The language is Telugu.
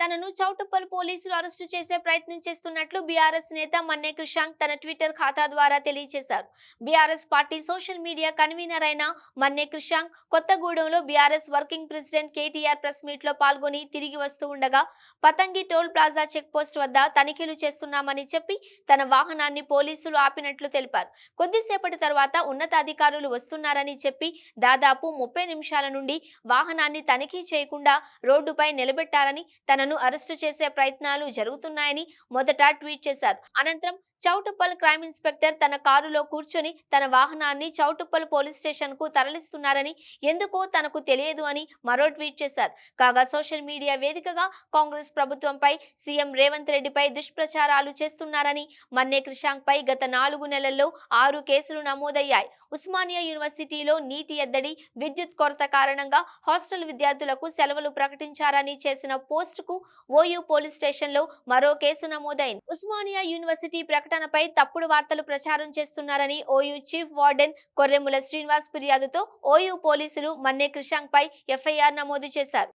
తనను చౌటుప్పల్ పోలీసులు అరెస్టు చేసే ప్రయత్నం చేస్తున్నట్లు బీఆర్ఎస్ నేత మన్నే క్రిషాంక్ తన ట్విట్టర్ ఖాతా ద్వారా తెలియజేశారు. BRS party social media convener అయిన మన్నే క్రిషాంక్ కొత్తగూడెంలో BRS working president KTR press meet లో పాల్గొని తిరిగి వస్తూ ఉండగా Pathangi toll plaza check post వద్ద తనిఖీలు చేస్తున్నామని చెప్పి తన వాహనాన్ని పోలీసులు ఆపినట్లు తెలిపారు. కొద్దిసేపటి తర్వాత ఉన్నతాధికారులు వస్తున్నారని చెప్పి దాదాపు 30 నిమిషాల నుండి వాహనాన్ని తనిఖీ చేయకుండా రోడ్డుపై నిలబెట్టారని, తనను అరెస్టు చేసే ప్రయత్నాలు జరుగుతున్నాయని మొదట ట్వీట్ చేశారు. అనంతరం చౌటుప్పల్ క్రైమ్ ఇన్స్పెక్టర్ తన కారులో కూర్చొని తన వాహనాన్ని చౌటుప్పల్ పోలీస్ స్టేషన్ కు తరలిస్తున్నారని, ఎందుకో తనకు తెలియదు అని మరో ట్వీట్ చేశారు. కాగా సోషల్ మీడియా వేదికగా కాంగ్రెస్ ప్రభుత్వంపై సీఎం రేవంత్ రెడ్డిపై దుష్ప్రచారాలు చేస్తున్నారని, మన్నే క్రిషాంక్ పై గత 4 నెలల్లో 6 కేసులు నమోదయ్యాయి. ఉస్మానియా యూనివర్సిటీలో నీటి ఎద్దడి, విద్యుత్ కొరత కారణంగా హాస్టల్ విద్యార్థులకు సెలవులు ప్రకటించారని చేసిన పోస్టుకు ఓయూ పోలీస్ స్టేషన్లో మరో కేసు నమోదైంది. ఉస్మానియా యూనివర్సిటీ ప్రకటనపై తప్పుడు వార్తలు ప్రచారం చేస్తున్నారని OU chief warden Korremula Srinivas ఫిర్యాదుతో ఓయూ పోలీసులు మన్నే క్రిషాంక్ పై ఎఫ్ఐఆర్ నమోదు చేశారు.